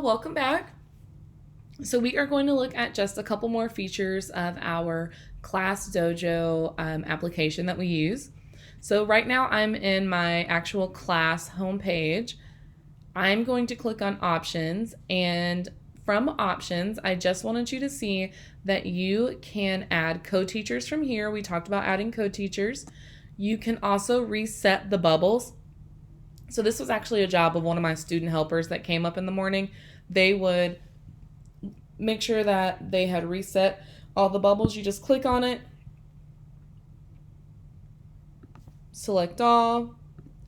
Welcome back. So we are going to look at just a couple more features of our Class Dojo application that we use. So right now I'm in my actual class homepage. I'm going to click on options, and from options, I just wanted you to see that you can add co-teachers from here. We talked about adding co-teachers. You can also reset the bubbles. So this was actually a job of one of my student helpers that came up in the morning. They would make sure that they had reset all the bubbles. You just click on it, select all,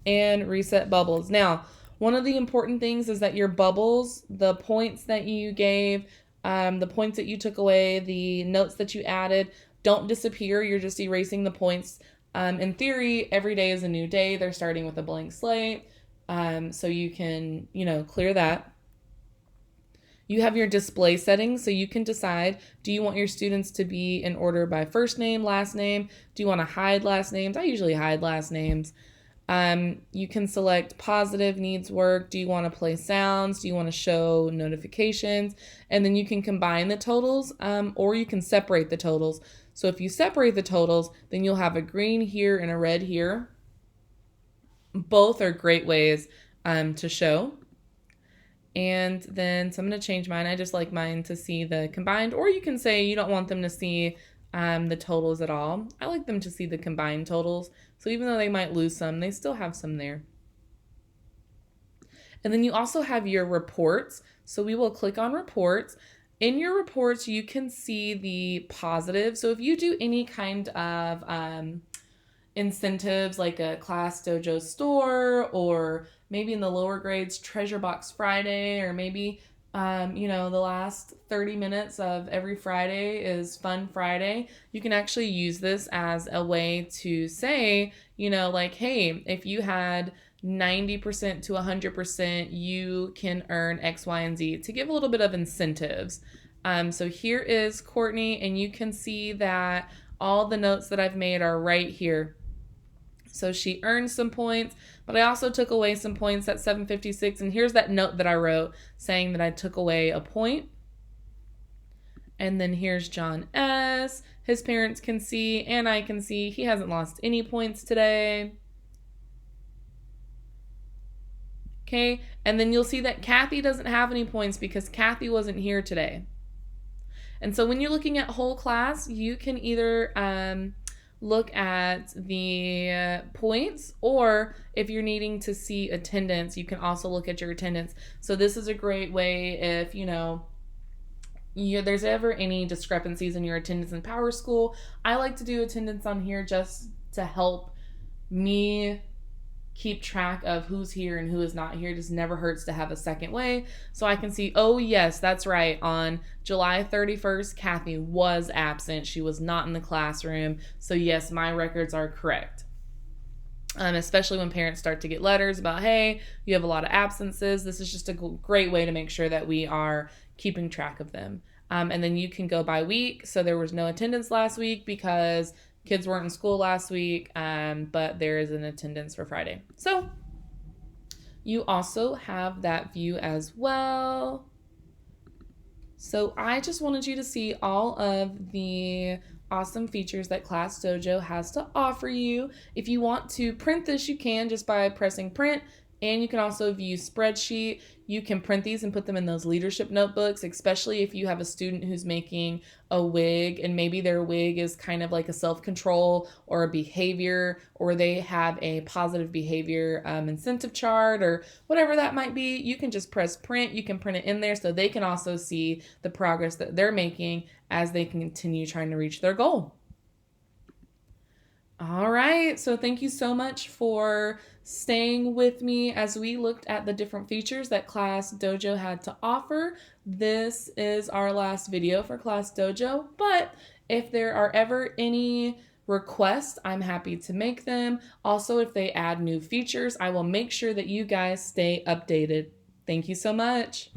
and reset bubbles. Now, one of the important things is that your bubbles, the points that you gave, the points that you took away, the notes that you added, don't disappear. You're just erasing the points. In theory, every day is a new day. They're starting with a blank slate. So you can, clear that. You have your display settings, so you can decide, do you want your students to be in order by first name, last name? Do you want to hide last names? I usually hide last names. You can select positive, needs work. Do you want to play sounds? Do you want to show notifications? And then you can combine the totals, or you can separate the totals. So if you separate the totals, then you'll have a green here and a red here. Both are great ways to show. And then, so I'm going to change mine. I just like mine to see the combined, or you can say you don't want them to see the totals at all. I like them to see the combined totals. So even though they might lose some, they still have some there. And then you also have your reports. So we will click on reports. In your reports, you can see the positive. So if you do any kind of incentives like a Class Dojo store, or maybe in the lower grades, Treasure Box Friday, or maybe, the last 30 minutes of every Friday is Fun Friday. You can actually use this as a way to say, hey, if you had 90% to 100%, you can earn X, Y, and Z, to give a little bit of incentives. So here is Courtney, and you can see that all the notes that I've made are right here. So she earned some points, but I also took away some points at 7:56. And here's that note that I wrote saying that I took away a point. And then here's John S. His parents can see, and I can see he hasn't lost any points today. Okay, and then you'll see that Kathy doesn't have any points because Kathy wasn't here today. And so when you're looking at whole class, you can either look at the points, or if you're needing to see attendance, you can also look at your attendance. So this is a great way if, there's ever any discrepancies in your attendance in Power School. I like to do attendance on here just to help me keep track of who's here and who is not here. It just never hurts to have a second way. So I can see, oh yes, that's right. On July 31st, Kathy was absent. She was not in the classroom. So yes, my records are correct. Especially when parents start to get letters about, hey, you have a lot of absences. This is just a great way to make sure that we are keeping track of them. And then you can go by week. So there was no attendance last week because kids weren't in school last week, but there is an attendance for Friday. So you also have that view as well. So I just wanted you to see all of the awesome features that Class Dojo has to offer you. If you want to print this, you can just by pressing print. And you can also view spreadsheet. You can print these and put them in those leadership notebooks, especially if you have a student who's making a wig and maybe their wig is kind of like a self-control or a behavior, or they have a positive behavior incentive chart or whatever that might be. You can just press print. You can print it in there so they can also see the progress that they're making as they continue trying to reach their goal. All right, so thank you so much for staying with me as we looked at the different features that Class Dojo had to offer. This is our last video for Class Dojo, but if there are ever any requests, I'm happy to make them. Also, if they add new features, I will make sure that you guys stay updated. Thank you so much.